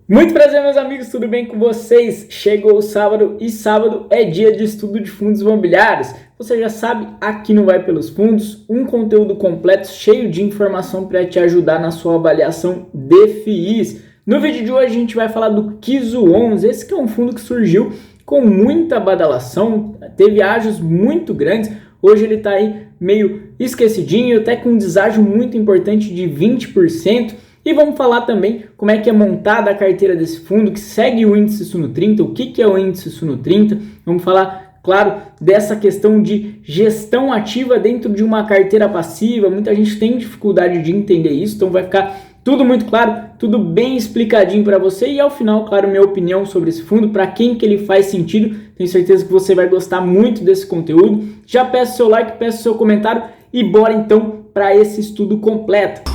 Muito prazer, meus amigos, tudo bem com vocês? Chegou o sábado e sábado é dia de estudo de fundos imobiliários. Você já sabe, aqui no Vai Pelos Fundos, um conteúdo completo cheio de informação para te ajudar na sua avaliação de FIIs. No vídeo de hoje a gente vai falar do KIZO 11, esse que é um fundo que surgiu com muita badalação, teve ágios muito grandes, hoje ele está aí meio esquecidinho, até com um deságio muito importante de 20%. E vamos falar também como é que é montada a carteira desse fundo, que segue o índice Suno 30, o que é o índice Suno 30. Vamos falar, claro, dessa questão de gestão ativa dentro de uma carteira passiva. Muita gente tem dificuldade de entender isso, então vai ficar tudo muito claro, tudo bem explicadinho para você. E ao final, claro, minha opinião sobre esse fundo, para quem que ele faz sentido. Tenho certeza que você vai gostar muito desse conteúdo. Já peço seu like, peço seu comentário e bora então para esse estudo completo.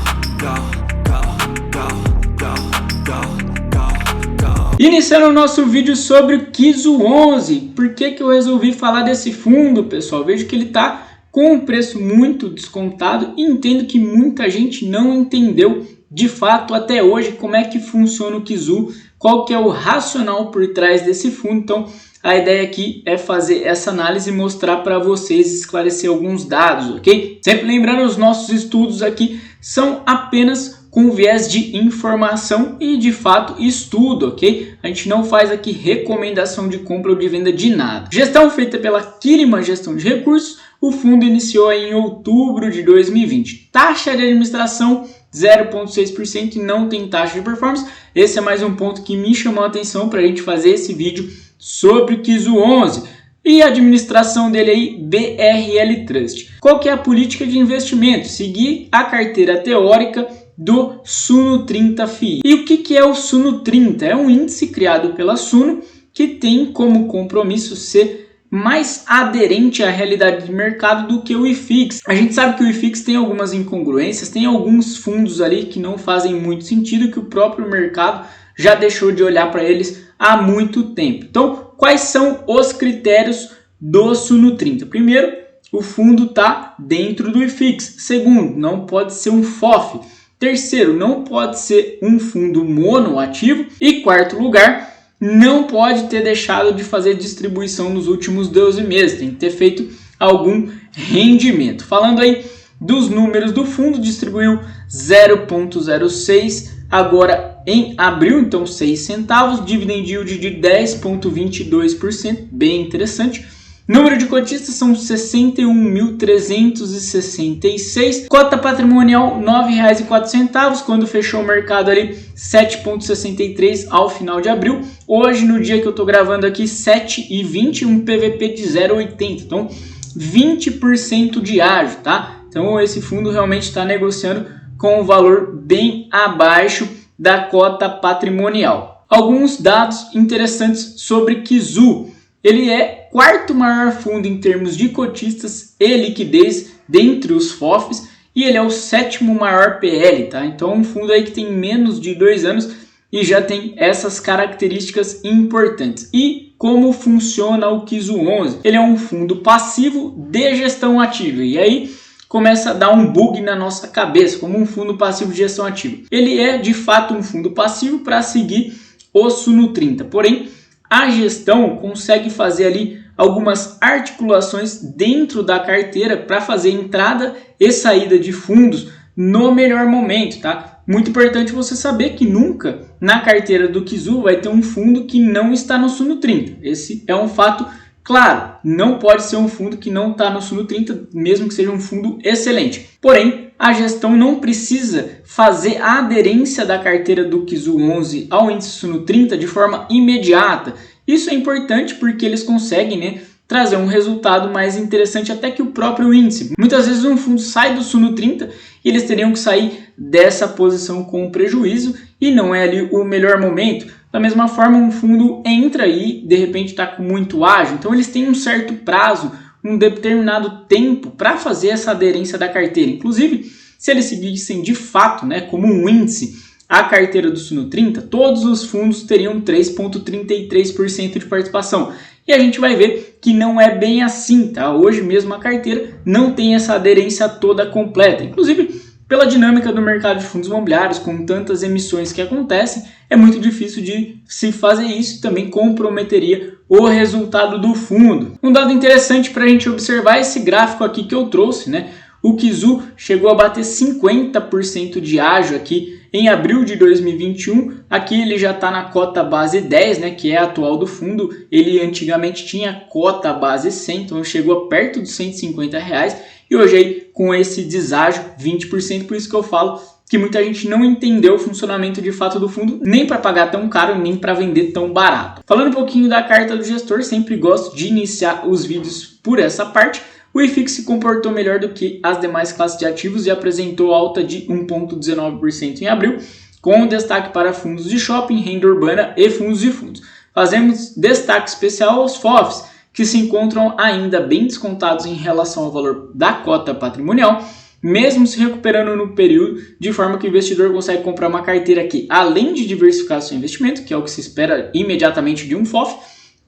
Iniciando o nosso vídeo sobre o KIZO 11, por que eu resolvi falar desse fundo, pessoal? Vejo que ele está com um preço muito descontado e entendo que muita gente não entendeu de fato até hoje como é que funciona o KIZO, qual que é o racional por trás desse fundo. Então a ideia aqui é fazer essa análise e mostrar para vocês, esclarecer alguns dados, ok? Sempre lembrando, os nossos estudos aqui são apenas com viés de informação e de fato estudo, ok? A gente não faz aqui recomendação de compra ou de venda de nada. Gestão feita pela Kirima Gestão de Recursos, o fundo iniciou em outubro de 2020. Taxa de administração 0,6% e não tem taxa de performance. Esse é mais um ponto que me chamou a atenção para a gente fazer esse vídeo sobre o KIZO 11. E a administração dele aí, BRL Trust. Qual que é a política de investimento? Seguir a carteira teórica do Suno 30 FII. E o que é o Suno 30? É um índice criado pela Suno que tem como compromisso ser mais aderente à realidade de mercado do que o IFIX. A gente sabe que o IFIX tem algumas incongruências, tem alguns fundos ali que não fazem muito sentido, que o próprio mercado já deixou de olhar para eles há muito tempo. Então, quais são os critérios do Suno 30? Primeiro, o fundo está dentro do IFIX. Segundo, não pode ser um FOF. Terceiro, não pode ser um fundo monoativo. E quarto lugar, não pode ter deixado de fazer distribuição nos últimos 12 meses. Tem que ter feito algum rendimento. Falando aí dos números do fundo, distribuiu 0,06 agora em abril, então 6 centavos. Dividend yield de 10,22%, bem interessante. Número de cotistas são 61.366. Cota patrimonial R$ 9,04. Quando fechou o mercado ali, 7,63 ao final de abril. Hoje, no dia que eu estou gravando aqui, 7,20, um PVP de 0,80. Então, 20% de ágio, tá? Então, esse fundo realmente está negociando com um valor bem abaixo da cota patrimonial. Alguns dados interessantes sobre KIZO. Ele é quarto maior fundo em termos de cotistas e liquidez dentre os FOFs e ele é o sétimo maior PL, tá? Então é um fundo aí que tem menos de 2 anos e já tem essas características importantes. E como funciona o KIZO 11? Ele é um fundo passivo de gestão ativa e aí começa a dar um bug na nossa cabeça, como um fundo passivo de gestão ativa. Ele é de fato um fundo passivo para seguir o Suno 30, porém a gestão consegue fazer ali algumas articulações dentro da carteira para fazer entrada e saída de fundos no melhor momento, tá? Muito importante você saber que nunca na carteira do KIZO vai ter um fundo que não está no Suno 30. Esse é um fato claro. Não pode ser um fundo que não está no Suno 30, mesmo que seja um fundo excelente. Porém, a gestão não precisa fazer a aderência da carteira do KIZO 11 ao índice Suno 30 de forma imediata. Isso é importante porque eles conseguem, trazer um resultado mais interessante até que o próprio índice. Muitas vezes um fundo sai do Suno 30 e eles teriam que sair dessa posição com prejuízo e não é ali o melhor momento. Da mesma forma, um fundo entra e de repente está com muito ágio, então eles têm um certo prazo, um determinado tempo para fazer essa aderência da carteira. Inclusive, se eles seguissem de fato, como um índice, a carteira do Suno 30, todos os fundos teriam 3,33% de participação. E a gente vai ver que não é bem assim, tá? Hoje mesmo a carteira não tem essa aderência toda completa. Inclusive, pela dinâmica do mercado de fundos imobiliários, com tantas emissões que acontecem, é muito difícil de se fazer isso e também comprometeria o resultado do fundo. Um dado interessante para a gente observar é esse gráfico aqui que eu trouxe, né? O Kizu chegou a bater 50% de ágio aqui em abril de 2021. Aqui ele já está na cota base 10, né, que é a atual do fundo. Ele antigamente tinha cota base 100, então chegou perto dos R$150. E hoje aí com esse deságio 20%, por isso que eu falo que muita gente não entendeu o funcionamento de fato do fundo, nem para pagar tão caro, nem para vender tão barato. Falando um pouquinho da carta do gestor, sempre gosto de iniciar os vídeos por essa parte. O IFIX se comportou melhor do que as demais classes de ativos e apresentou alta de 1,19% em abril, com destaque para fundos de shopping, renda urbana e fundos de fundos. Fazemos destaque especial aos FOFs, que se encontram ainda bem descontados em relação ao valor da cota patrimonial, mesmo se recuperando no período, de forma que o investidor consegue comprar uma carteira que, além de diversificar seu investimento, que é o que se espera imediatamente de um FOF,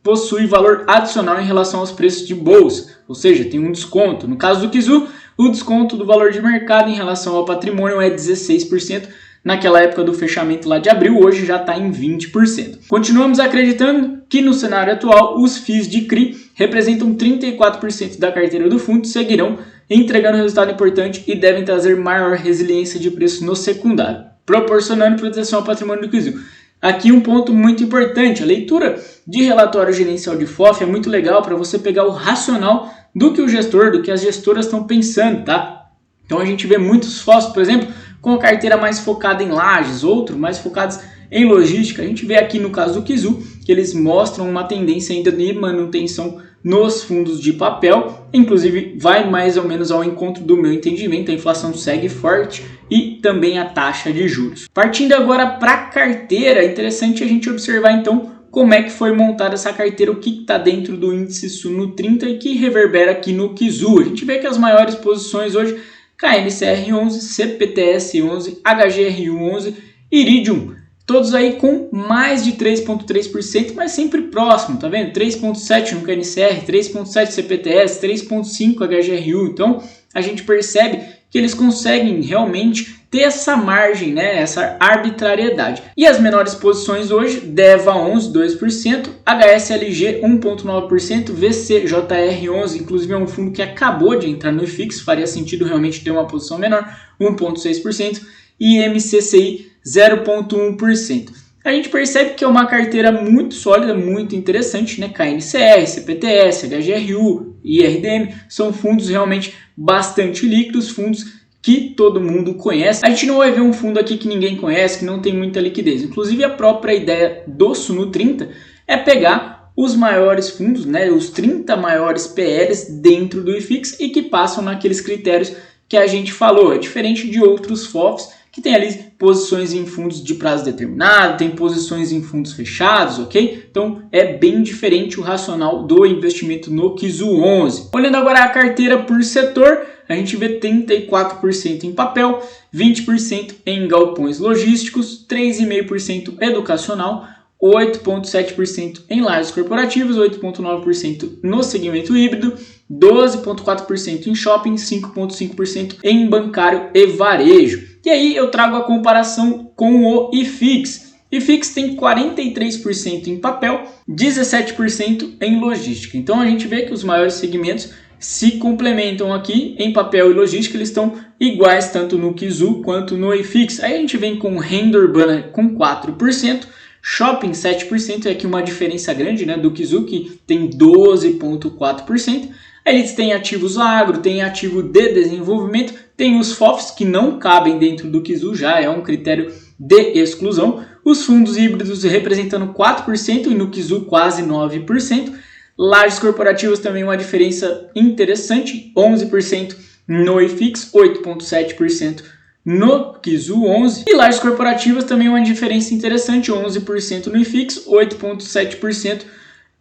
possui valor adicional em relação aos preços de bolsa, ou seja, tem um desconto. No caso do Kizu, o desconto do valor de mercado em relação ao patrimônio é 16%, naquela época do fechamento lá de abril, hoje já está em 20%. Continuamos acreditando que no cenário atual, os FIIs de CRI representam 34% da carteira do fundo, seguirão entregando resultado importante e devem trazer maior resiliência de preço no secundário, proporcionando proteção ao patrimônio do Kizu. Aqui um ponto muito importante, a leitura de relatório gerencial de FOF é muito legal para você pegar o racional do que o gestor, do que as gestoras estão pensando, tá? Então a gente vê muitos FOFs, por exemplo, com a carteira mais focada em lajes, outros mais focados em logística. A gente vê aqui no caso do Kizu que eles mostram uma tendência ainda de manutenção nos fundos de papel, inclusive vai mais ou menos ao encontro do meu entendimento, a inflação segue forte e também a taxa de juros. Partindo agora para a carteira, é interessante a gente observar então como é que foi montada essa carteira, o que está dentro do índice Suno 30 e que reverbera aqui no Kizu. A gente vê que as maiores posições hoje, KNCR11, CPTS11, HGRU11, Iridium, todos aí com mais de 3,3%, mas sempre próximo, tá vendo? 3,7% no KNCR, 3,7% CPTS, 3,5% HGRU. Então, a gente percebe que eles conseguem realmente ter essa margem, né? Essa arbitrariedade. E as menores posições hoje, DEVA 11, 2%, HSLG 1,9%, VCJR 11, inclusive é um fundo que acabou de entrar no IFIX, faria sentido realmente ter uma posição menor, 1,6%, e MCCI 0,1%. A gente percebe que é uma carteira muito sólida, muito interessante, né? KNCR, CPTS, HGRU, IRDM, são fundos realmente bastante líquidos, fundos que todo mundo conhece. A gente não vai ver um fundo aqui que ninguém conhece, que não tem muita liquidez. Inclusive a própria ideia do Suno 30 é pegar os maiores fundos, né? Os 30 maiores PLs dentro do IFIX e que passam naqueles critérios que a gente falou. É diferente de outros FOFs que tem ali posições em fundos de prazo determinado, tem posições em fundos fechados, ok? Então é bem diferente o racional do investimento no Kizu 11. Olhando agora a carteira por setor, a gente vê 34% em papel, 20% em galpões logísticos, 3,5% educacional, 8,7% em lajes corporativos, 8,9% no segmento híbrido, 12,4% em shopping, 5,5% em bancário e varejo. E aí eu trago a comparação com o IFIX. IFIX tem 43% em papel, 17% em logística. Então a gente vê que os maiores segmentos se complementam aqui em papel e logística, eles estão iguais tanto no Kizu quanto no IFIX. Aí a gente vem com renda urbana com 4%, shopping 7%, é aqui uma diferença grande, né, do Kizu, que tem 12,4%. Aí eles têm ativos agro, tem ativo de desenvolvimento, tem os FOFs que não cabem dentro do Kizu, já é um critério de exclusão. Os fundos híbridos representando 4% e no Kizu quase 9%. Lajes corporativas também uma diferença interessante, 11% no IFIX, 8,7% no Kizu 11. E lajes corporativas também uma diferença interessante, 11% no IFIX, 8,7%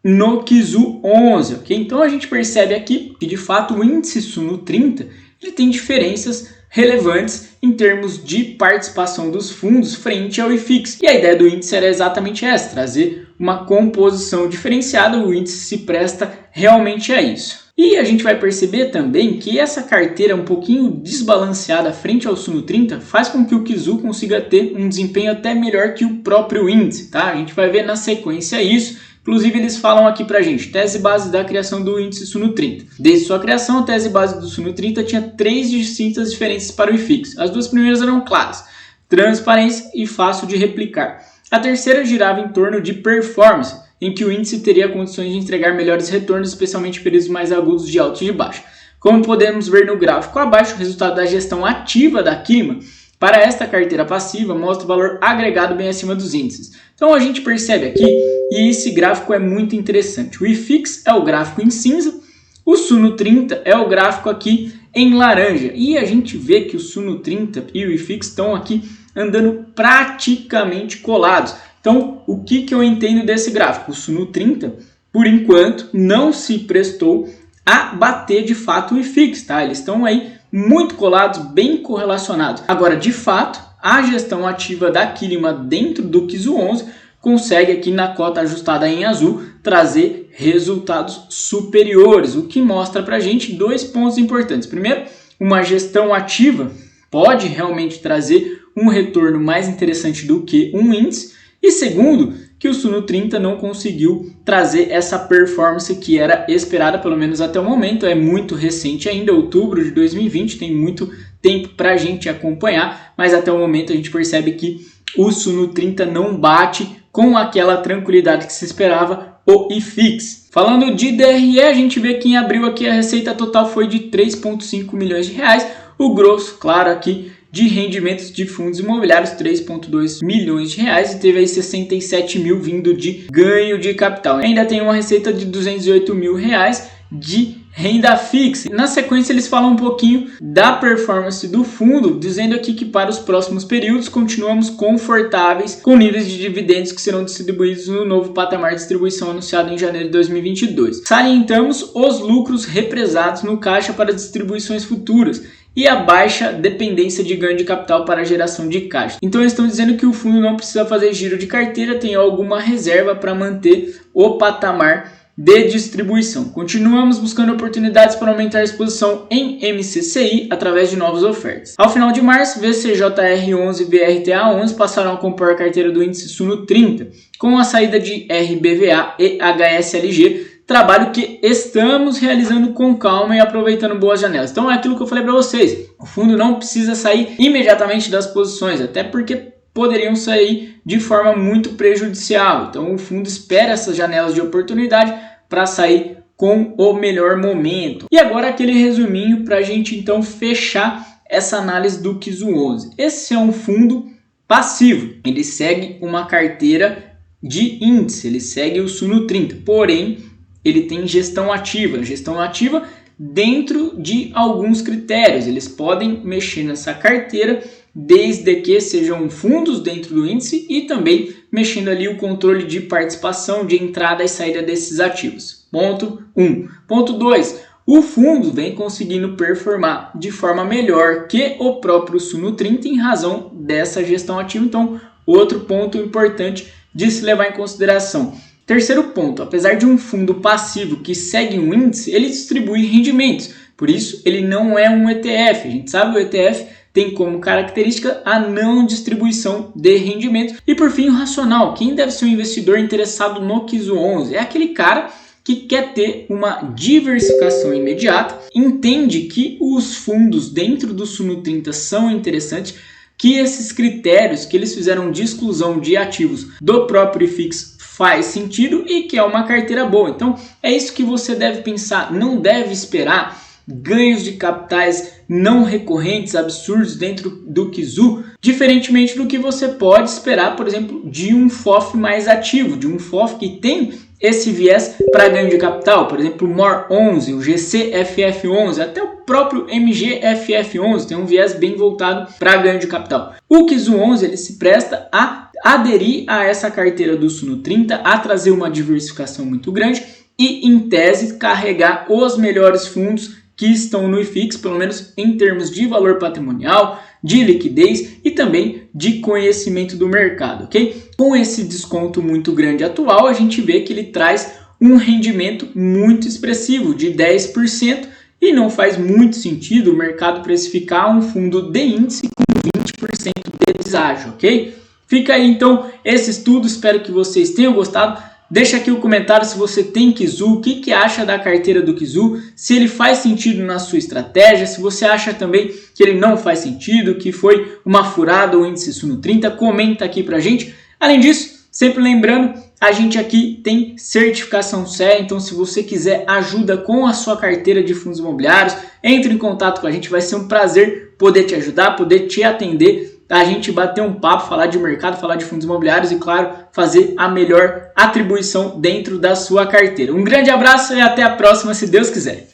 no Kizu 11, ok? Então a gente percebe aqui que de fato o índice Suno 30 ele tem diferenças relevantes em termos de participação dos fundos frente ao IFIX. E a ideia do índice era exatamente essa, trazer uma composição diferenciada, o índice se presta realmente a isso. E a gente vai perceber também que essa carteira um pouquinho desbalanceada frente ao Suno 30 faz com que o Kizu consiga ter um desempenho até melhor que o próprio índice, tá? A gente vai ver na sequência isso. Inclusive eles falam aqui pra gente, tese base da criação do índice Suno 30. Desde sua criação, a tese base do Suno 30 tinha 3 distintas diferenças para o IFIX. As duas primeiras eram claras, transparência e fácil de replicar. A terceira girava em torno de performance, em que o índice teria condições de entregar melhores retornos, especialmente em períodos mais agudos de alto e de baixo. Como podemos ver no gráfico abaixo, o resultado da gestão ativa da Kinema para esta carteira passiva mostra o valor agregado bem acima dos índices. Então a gente percebe aqui, e esse gráfico é muito interessante. O IFIX é o gráfico em cinza, o Suno 30 é o gráfico aqui em laranja. E a gente vê que o Suno 30 e o IFIX estão aqui andando praticamente colados. Então, o que eu entendo desse gráfico? O Suno 30, por enquanto, não se prestou a bater de fato o IFIX, tá? Eles estão aí muito colados, bem correlacionados. Agora, de fato, a gestão ativa da Kinema dentro do Kizu 11 consegue aqui na cota ajustada em azul trazer resultados superiores, o que mostra pra gente dois pontos importantes. Primeiro, uma gestão ativa pode realmente trazer um retorno mais interessante do que um índice. E segundo, que o Suno 30 não conseguiu trazer essa performance que era esperada, pelo menos até o momento. É muito recente ainda, outubro de 2020, tem muito tempo para a gente acompanhar, mas até o momento a gente percebe que o Suno 30 não bate com aquela tranquilidade que se esperava o IFIX. Falando de DRE, a gente vê que em abril aqui a receita total foi de 3,5 milhões de reais, o grosso, claro, aqui de rendimentos de fundos imobiliários, 3,2 milhões de reais, e teve aí 67 mil vindo de ganho de capital. Ainda tem uma receita de 208 mil reais de renda fixa. Na sequência eles falam um pouquinho da performance do fundo, dizendo aqui que para os próximos períodos continuamos confortáveis com níveis de dividendos que serão distribuídos no novo patamar de distribuição anunciado em janeiro de 2022. Salientamos os lucros represados no caixa para distribuições futuras e a baixa dependência de ganho de capital para a geração de caixa. Então eles estão dizendo que o fundo não precisa fazer giro de carteira, tem alguma reserva para manter o patamar de distribuição. Continuamos buscando oportunidades para aumentar a exposição em MCCI através de novas ofertas. Ao final de março, VCJR11 e VRTA11 passaram a compor a carteira do índice Suno 30, com a saída de RBVA e HSLG, trabalho que estamos realizando com calma e aproveitando boas janelas. Então é aquilo que eu falei para vocês, o fundo não precisa sair imediatamente das posições, até porque poderiam sair de forma muito prejudicial. Então o fundo espera essas janelas de oportunidade para sair com o melhor momento. E agora aquele resuminho para a gente então fechar essa análise do Kizu 11. Esse é um fundo passivo, ele segue uma carteira de índice, ele segue o Suno 30, porém ele tem gestão ativa dentro de alguns critérios. Eles podem mexer nessa carteira desde que sejam fundos dentro do índice e também mexendo ali o controle de participação, de entrada e saída desses ativos. Ponto 1. Ponto 2. O fundo vem conseguindo performar de forma melhor que o próprio Suno 30 em razão dessa gestão ativa. Então, outro ponto importante de se levar em consideração. Terceiro ponto, apesar de um fundo passivo que segue um índice, ele distribui rendimentos. Por isso, ele não é um ETF. A gente sabe que o ETF tem como característica a não distribuição de rendimentos. E por fim, o racional. Quem deve ser um investidor interessado no Kizu 11? É aquele cara que quer ter uma diversificação imediata, entende que os fundos dentro do Suno 30 são interessantes, que esses critérios que eles fizeram de exclusão de ativos do próprio IFIX faz sentido e que é uma carteira boa. Então é isso que você deve pensar, não deve esperar ganhos de capitais não recorrentes, absurdos dentro do Kizu, diferentemente do que você pode esperar, por exemplo, de um FOF mais ativo, de um FOF que tem esse viés para ganho de capital, por exemplo, o MOR11, o GCFF11, até o próprio MGFF11 tem um viés bem voltado para ganho de capital. O Kizu 11 ele se presta a aderir a essa carteira do Suno 30, a trazer uma diversificação muito grande e, em tese, carregar os melhores fundos que estão no IFIX, pelo menos em termos de valor patrimonial, de liquidez e também de conhecimento do mercado, ok? Com esse desconto muito grande atual, a gente vê que ele traz um rendimento muito expressivo de 10%, e não faz muito sentido o mercado precificar um fundo de índice com 20% de deságio, ok? Fica aí então esse estudo, espero que vocês tenham gostado. Deixa aqui o comentário se você tem Kizu, o que acha da carteira do Kizu, se ele faz sentido na sua estratégia, se você acha também que ele não faz sentido, que foi uma furada o índice Suno 30, comenta aqui pra gente. Além disso, sempre lembrando, a gente aqui tem certificação CE, então se você quiser ajuda com a sua carteira de fundos imobiliários, entre em contato com a gente, vai ser um prazer poder te ajudar, poder te atender, a gente bater um papo, falar de mercado, falar de fundos imobiliários e, claro, fazer a melhor atribuição dentro da sua carteira. Um grande abraço e até a próxima, se Deus quiser.